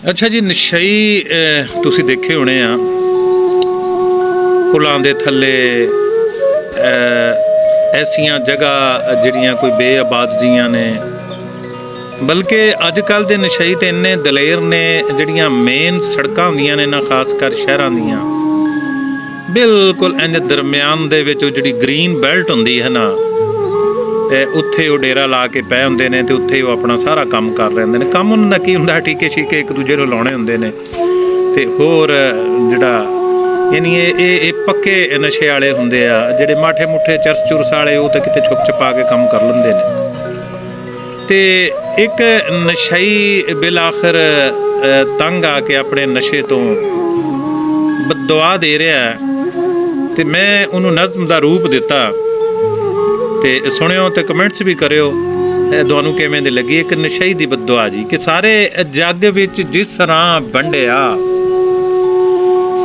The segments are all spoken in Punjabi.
ਅੱਛਾ ਜੀ, ਨਸ਼ਈ ਤੁਸੀਂ ਦੇਖੇ ਹੋਣੇ ਆ ਪੁਲਾਂ ਦੇ ਥੱਲੇ ਐਸੀਆਂ ਜਗ੍ਹਾ ਜਿਹੜੀਆਂ ਕੋਈ ਬੇਆਬਾਦ ਜੀਆਂ ਨੇ। ਬਲਕਿ ਅੱਜ ਕੱਲ੍ਹ ਦੇ ਨਸ਼ਈ ਤੇ ਇੰਨੇ ਦਲੇਰ ਨੇ, ਜਿਹੜੀਆਂ ਮੇਨ ਸੜਕਾਂ ਹੁੰਦੀਆਂ ਨੇ ਨਾ, ਖਾਸ ਕਰ ਸ਼ਹਿਰਾਂ ਦੀਆਂ, ਬਿਲਕੁਲ ਇੰਜ ਦਰਮਿਆਨ ਦੇ ਵਿੱਚ ਉਹ ਜਿਹੜੀ ਗ੍ਰੀਨ ਬੈਲਟ ਹੁੰਦੀ ਹੈ ਨਾ, ਉੱਥੇ ਉਹ ਡੇਰਾ ਲਾ ਕੇ ਪਏ ਹੁੰਦੇ ਨੇ ਤੇ ਉੱਥੇ ਉਹ ਆਪਣਾ ਸਾਰਾ ਕੰਮ ਕਰ ਰਹੇ ਹੁੰਦੇ ਨੇ। ਕੰਮ ਉਹਨਾਂ ਦਾ ਕੀ ਹੁੰਦਾ, ਟੀਕੇ ਸ਼ੀਕੇ ਇੱਕ ਦੂਜੇ ਨੂੰ ਲਾਉਣੇ ਹੁੰਦੇ ਨੇ। ਤੇ ਹੋਰ ਜਿਹੜਾ ਯਾਨੀ ਇਹ ਪੱਕੇ ਨਸ਼ੇ ਵਾਲੇ ਹੁੰਦੇ ਆ, ਜਿਹੜੇ ਮਾਠੇ ਮੁੱਠੇ ਚਰਸ ਚੁਰਸ ਵਾਲੇ ਉਹ ਤਾਂ ਕਿਤੇ ਛੁਪ ਛਪਾ ਕੇ ਕੰਮ ਕਰ ਲੈਂਦੇ ਨੇ। ਤੇ ਇੱਕ ਨਸ਼ਈ ਬਿਲ ਆਖਰ ਤੰਗ ਆ ਕੇ ਆਪਣੇ ਨਸ਼ੇ ਤੋਂ ਬਦਦੁਆ ਦੇ ਰਿਹਾ, ਤੇ ਮੈਂ ਉਹਨੂੰ ਨਜ਼ਮ ਦਾ ਰੂਪ ਦਿੱਤਾ। ਤੇ ਸੁਣਿਓ ਤੇ ਕਮੈਂਟਸ ਵੀ ਕਰਿਓ ਤੁਹਾਨੂੰ ਕਿਵੇਂ ਦੀ ਲੱਗੀ। ਇੱਕ ਨਸ਼ਈ ਦੀ ਬਦਦੁਆ ਜੀ, ਕਿ ਸਾਰੇ ਜੱਗ ਵਿੱਚ ਜਿਸ ਤਰ੍ਹਾਂ ਵੰਡਿਆ,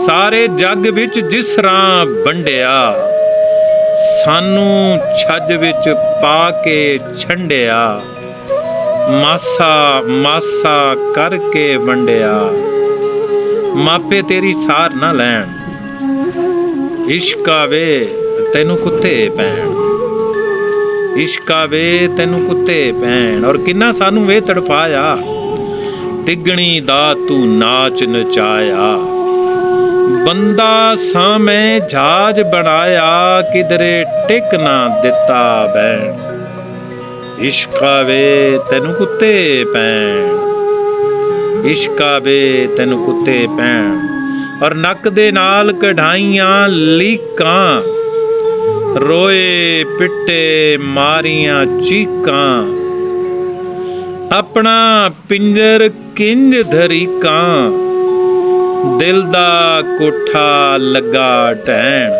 ਸਾਰੇ ਜੱਗ ਵਿੱਚ ਜਿਸ ਤਰ੍ਹਾਂ ਵੰਡਿਆ, ਸਾਨੂੰ ਛੱਜ ਵਿੱਚ ਪਾ ਕੇ ਛੰਡਿਆ, ਮਾਸਾ ਮਾਸਾ ਕਰਕੇ ਵੰਡਿਆ, ਮਾਪੇ ਤੇਰੀ ਸਾਰ ਨਾ ਲੈਣ, ਇਸ਼ਕਾ ਵੇ ਤੈਨੂੰ ਕੁੱਤੇ ਪੈਣ, ਇਸ਼ਕਾ ਵੇ ਤੈਨੂੰ ਕੁੱਤੇ ਪੈਣ। ਔਰ ਕਿੰਨਾ ਸਾਨੂੰ ਵੇ ਤੜਫਾਇਆ, ਤਿੱਗਣੀ ਦਾ ਤੂੰ ਨਾਚ ਨਚਾਇਆ, ਬੰਦਾ ਸਾਂ ਮੈਂ ਜਹਾਜ਼ ਬਣਾਇਆ, ਕਿਧਰੇ ਟਿਕ ਨਾ ਦਿੱਤਾ ਬੈਣ, ਇਸ਼ਕਾ ਵੇ ਤੈਨੂੰ ਕੁੱਤੇ ਪੈਣ, ਇਸ਼ਕਾ ਵੇ ਤੈਨੂੰ ਕੁੱਤੇ ਪੈਣ। ਔਰ ਨੱਕ ਦੇ ਨਾਲ ਕਢਾਈਆਂ ਲੀਕਾਂ, ਰੋਏ ਪਿੱਟੇ ਮਾਰੀਆਂ ਚੀਕਾਂ, ਆਪਣਾ ਪਿੰਜਰ ਕਿੰਜ ਧਰੀਕਾਂ, ਦਿਲ ਦਾ ਕੋਠਾ ਲੱਗਾ ਢਹਿਣ,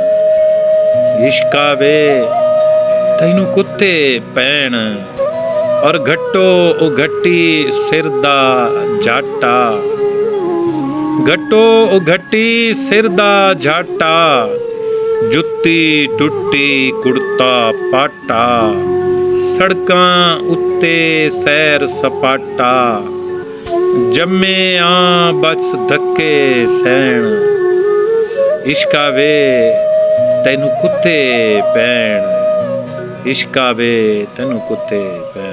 ਇਸ਼ਕਾ ਵੇ ਤੈਨੂੰ ਕੁੱਤੇ ਪੈਣ। ਔਰ ਘੱਟੋ ਉਹ ਘੱਟੀ ਸਿਰ ਦਾ ਝਾਟਾ, ਘੱਟੋ ਉਹ ਘੱਟੀ ਸਿਰ ਦਾ ਝਾਟਾ, ਜੁੱਤੀ ਟੁੱਟੀ ਕੁੜਤਾ ਪਾਟਾ, ਸੜਕਾਂ ਉੱਤੇ ਸੈਰ ਸਪਾਟਾ, ਜੰਮੇ ਆ ਬਸ ਧੱਕੇ ਸਹਿਣ, ਇਸ਼ਕਾ ਵੇ ਤੈਨੂੰ ਕੁੱਤੇ ਪੈਣ, ਇਸ਼ਕਾ ਵੇ ਤੈਨੂੰ ਕੁੱਤੇ ਪੈਣ।